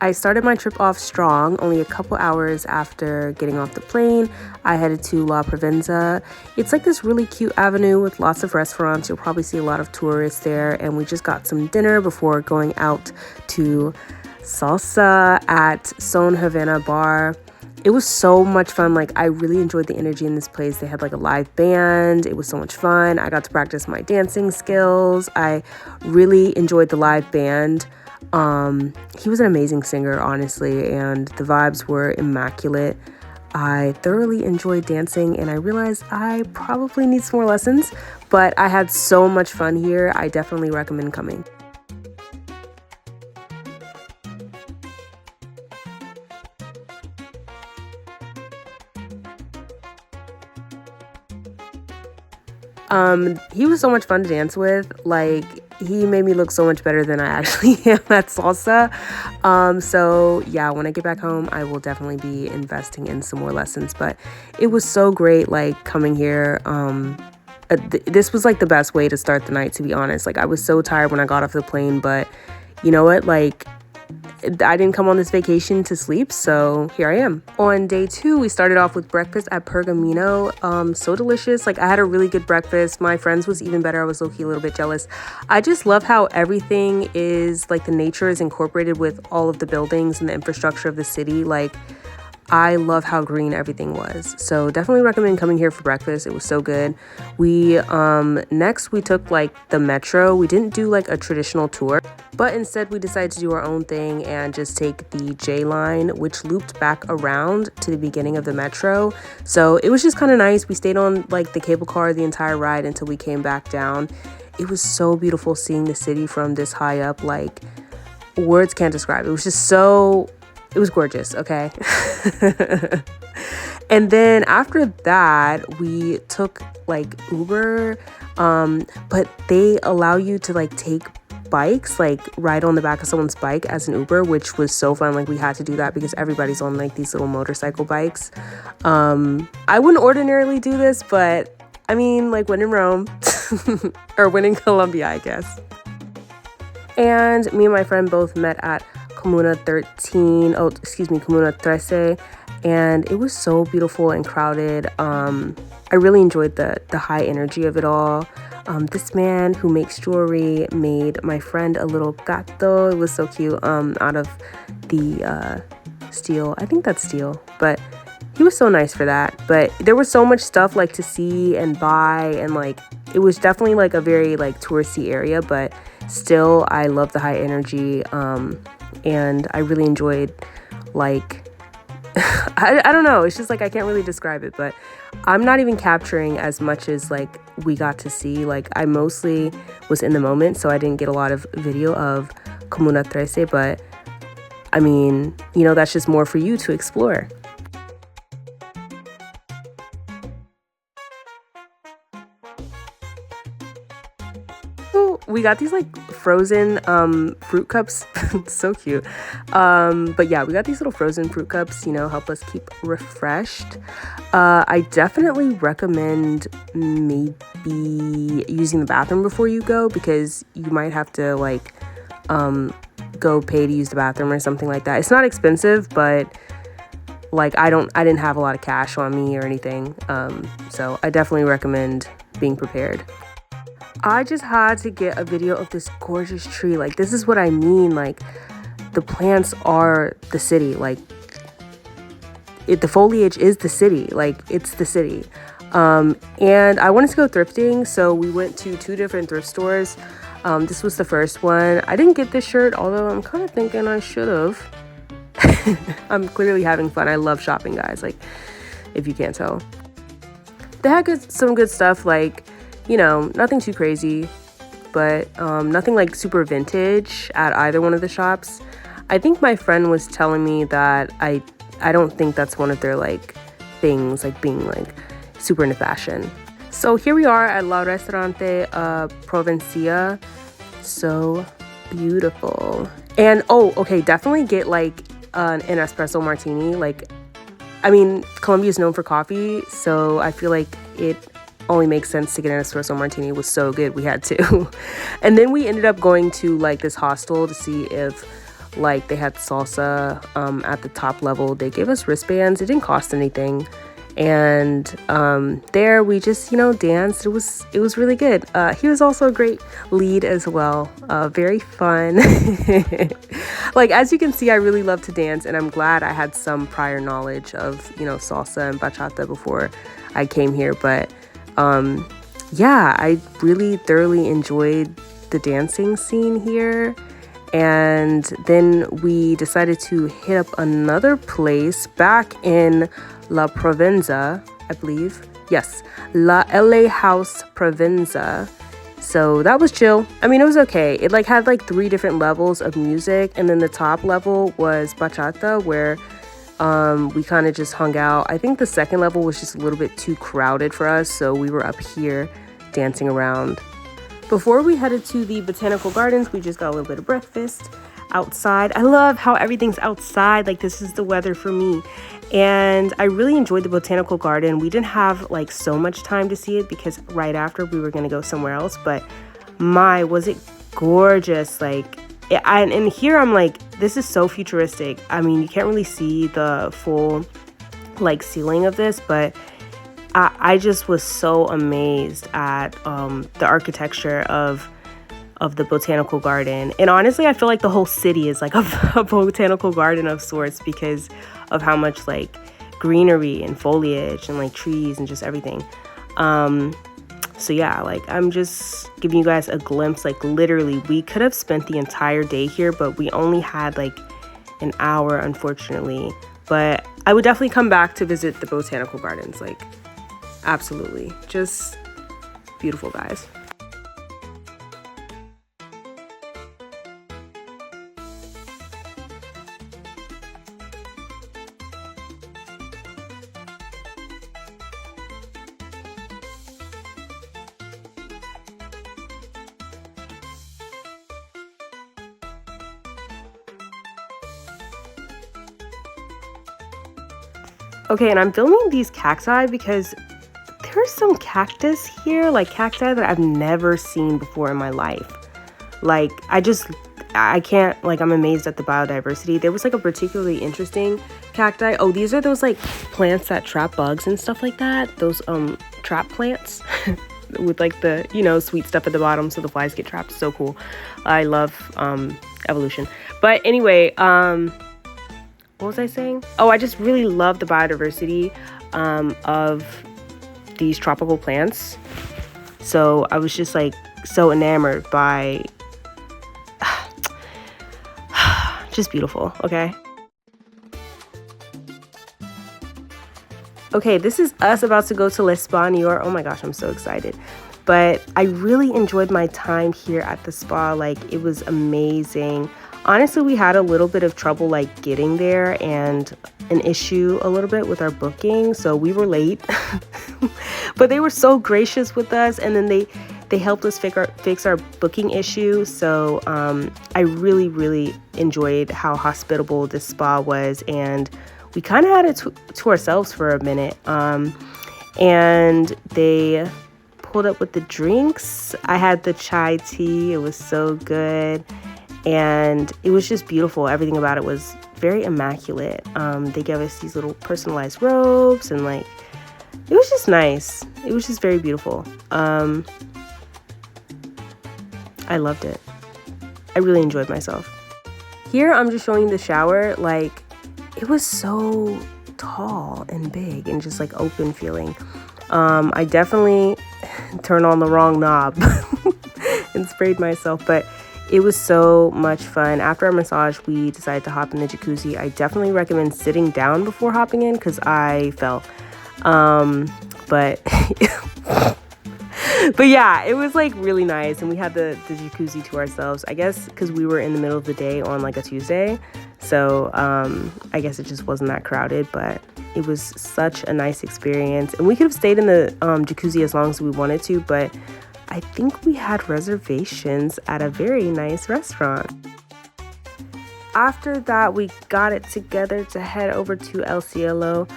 I started my trip off strong. Only a couple hours after getting off the plane, I headed to La Provenza. It's like this really cute avenue with lots of restaurants. You'll probably see a lot of tourists there, and we just got some dinner before going out to Salsa at Son Havana Bar. It was so much fun. Like, I really enjoyed the energy in this place. They had like a live band. It was so much fun. I got to practice my dancing skills. I really enjoyed the live band. He was an amazing singer, honestly, and the vibes were immaculate. I thoroughly enjoyed dancing, and I realized I probably need some more lessons, but I had so much fun here. I definitely recommend coming. He was so much fun to dance with. Like, he made me look so much better than I actually am at salsa. So yeah, when I get back home, I will definitely be investing in some more lessons. But it was so great, like, coming here. This was like the best way to start the night, to be honest. Like, I was so tired when I got off the plane, but you know what? Like, I didn't come on this vacation to sleep, so here I am. On day 2, we started off with breakfast at Pergamino. So delicious. Like, I had a really good breakfast. My friends was even better. I was low-key a little bit jealous. I just love how everything is, like, the nature is incorporated with all of the buildings and the infrastructure of the city. Like, I love how green everything was. So definitely recommend coming here for breakfast. It was so good. We next we took like the metro. We didn't do like a traditional tour, but instead we decided to do our own thing and just take the J line, which looped back around to the beginning of the metro. So it was just kind of nice. We stayed on like the cable car the entire ride until we came back down. It was so beautiful seeing the city from this high up. Like, words can't describe. It was just so, it was gorgeous, okay? And then after that, we took like Uber, but they allow you to like take bikes, like ride on the back of someone's bike as an Uber, which was so fun. Like, we had to do that because everybody's on like these little motorcycle bikes. I wouldn't ordinarily do this, but I mean, like, when in Rome or when in Colombia, I guess. And me and my friend both met at Comuna 13, and it was so beautiful and crowded. I really enjoyed the high energy of it all. This man who makes jewelry made my friend a little gato. It was so cute, out of the steel. I think that's steel, but he was so nice for that. But there was so much stuff like to see and buy, and like it was definitely like a very like touristy area, but still I love the high energy. And I really enjoyed, like, I don't know, it's just like I can't really describe it, but I'm not even capturing as much as like we got to see. Like, I mostly was in the moment, so I didn't get a lot of video of Comuna 13, but I mean, you know, that's just more for you to explore. We got these like frozen fruit cups. So cute. But yeah, we got these little frozen fruit cups, you know, help us keep refreshed. I definitely recommend maybe using the bathroom before you go, because you might have to like go pay to use the bathroom or something like that. It's not expensive, but like I didn't have a lot of cash on me or anything. So I definitely recommend being prepared. I just had to get a video of this gorgeous tree. Like, this is what I mean. Like, the plants are the city. Like, the foliage is the city. Like, it's the city. And I wanted to go thrifting, so we went to 2 different thrift stores. This was the first one. I didn't get this shirt, although I'm kind of thinking I should have. I'm clearly having fun. I love shopping, guys. Like, if you can't tell. They had some good stuff, like, you know, nothing too crazy, but nothing like super vintage at either one of the shops. I think my friend was telling me that I don't think that's one of their like things, like being like super into fashion. So here we are at La Ristorante Provincia. So beautiful. And oh, okay, definitely get like an espresso martini. Like, I mean, Colombia is known for coffee, so I feel like it only makes sense to get an espresso martini. It was so good, we had to. And then we ended up going to like this hostel to see if Like they had salsa at the top level. They gave us wristbands. It didn't cost anything. And there we just, danced. It was really good. He was also a great lead as well. Very fun. Like, as you can see, I really love to dance, and I'm glad I had some prior knowledge of, salsa and bachata before I came here. But yeah, I really thoroughly enjoyed the dancing scene here. And then we decided to hit up another place back in La Provenza, I believe. Yes, La LA House Provenza. So that was chill. I mean, it was okay. It had 3 different levels of music, and then the top level was bachata, where we kind of just hung out. I think the second level was just a little bit too crowded for us, so we were up here dancing around. Before we headed to the Botanical Gardens, we just got a little bit of breakfast outside. I love how everything's outside. This is the weather for me. And I really enjoyed the Botanical Garden. We didn't have so much time to see it because right after we were going to go somewhere else. But my, was it gorgeous. And here I'm this is so futuristic. I mean, you can't really see the full ceiling of this, but I just was so amazed at the architecture of the Botanical Garden. And honestly, I feel like the whole city is a botanical garden of sorts because of how much greenery and foliage and trees and just everything. So yeah, I'm just giving you guys a glimpse. Literally, we could have spent the entire day here, but we only had an hour, unfortunately. But I would definitely come back to visit the Botanical Gardens. Absolutely. Just beautiful, guys. Okay, and I'm filming these cacti because there's some cactus here, cacti that I've never seen before in my life. I can't, I'm amazed at the biodiversity. There was a particularly interesting cacti. Oh, these are those plants that trap bugs and stuff like that. Those trap plants with the, sweet stuff at the bottom so the flies get trapped. So cool. I love evolution. But anyway, what was I saying? Oh, I just really love the biodiversity of these tropical plants. So I was just so enamored by just beautiful. Okay, this is us about to go to Le Spa New York. Oh my gosh, I'm so excited. But I really enjoyed my time here at the spa. It was amazing. Honestly, we had a little bit of trouble getting there and an issue a little bit with our booking, so we were late. But they were so gracious with us, and then they helped us fix our booking issue. So I really, really enjoyed how hospitable this spa was, and we kind of had it to ourselves for a minute. And they pulled up with the drinks. I had the chai tea. It was so good. And it was just beautiful. Everything about it was very immaculate. They gave us these little personalized robes, and it was just nice. It was just very beautiful. I loved it. I really enjoyed myself. Here I'm just showing you the shower. It was so tall and big and just open feeling. I definitely turned on the wrong knob and sprayed myself, but it was so much fun. After our massage, we decided to hop in the jacuzzi. I definitely recommend sitting down before hopping in because I fell. But but yeah, it was really nice, and we had the jacuzzi to ourselves. I guess because we were in the middle of the day on a Tuesday, so I guess it just wasn't that crowded. But it was such a nice experience, and we could have stayed in the jacuzzi as long as we wanted to, but I think we had reservations at a very nice restaurant. After that, we got it together to head over to El Cielo,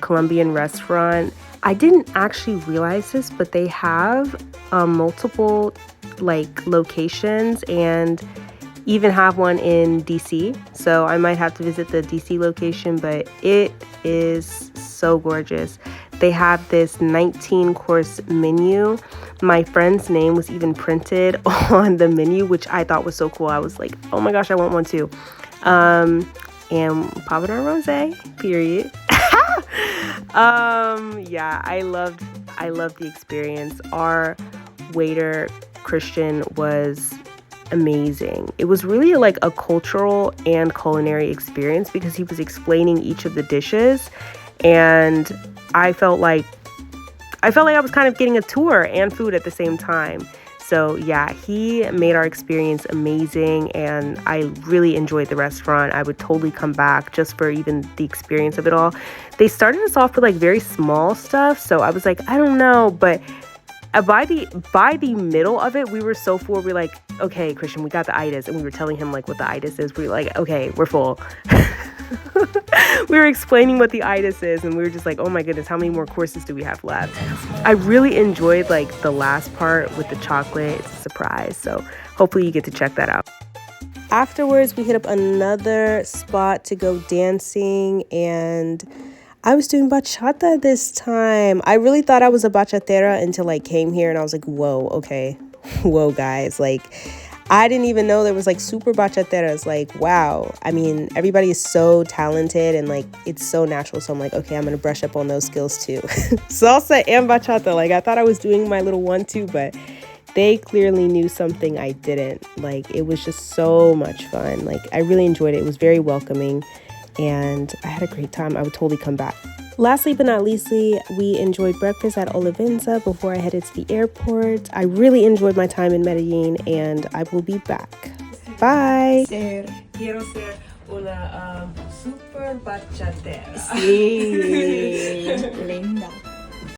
Colombian restaurant. I didn't actually realize this, but they have multiple locations, and even have one in DC. So I might have to visit the DC location, but it is so gorgeous. They have this 19-course menu. My friend's name was even printed on the menu, which I thought was so cool. I was like, oh my gosh, I want one too. And popping our rosé, period. Yeah, I loved the experience. Our waiter, Christian, was amazing. It was really like a cultural and culinary experience because he was explaining each of the dishes, and I felt like I was kind of getting a tour and food at the same time. So yeah, he made our experience amazing, and I really enjoyed the restaurant. I would totally come back just for even the experience of it all. They started us off with like very small stuff, so I was like, I don't know, but by the middle of it, we were so full. We're like, okay, Christian, we got the itis, and we were telling him like what the itis is. We were like, okay, we're full. We were explaining what the itis is, and we were just like, oh my goodness, how many more courses do we have left? I really enjoyed like the last part with the chocolate. It's a surprise, so hopefully you get to check that out. Afterwards, we hit up another spot to go dancing, and I was doing bachata this time. I really thought I was a bachatera until I came here, and I was like, whoa, okay. Whoa, guys. Like, I didn't even know there was like super bachateras. Like, wow. I mean, everybody is so talented, and like it's so natural. So I'm like, okay, I'm gonna brush up on those skills too. Salsa and bachata. Like, I thought I was doing my little 1-2, but they clearly knew something I didn't. Like, it was just so much fun. Like, I really enjoyed it. It was very welcoming, and I had a great time. I would totally come back. Lastly but not leastly, we enjoyed breakfast at Olivenza before I headed to the airport. I really enjoyed my time in Medellin, and I will be back. Bye. Quiero ser una super bachatera. Sí.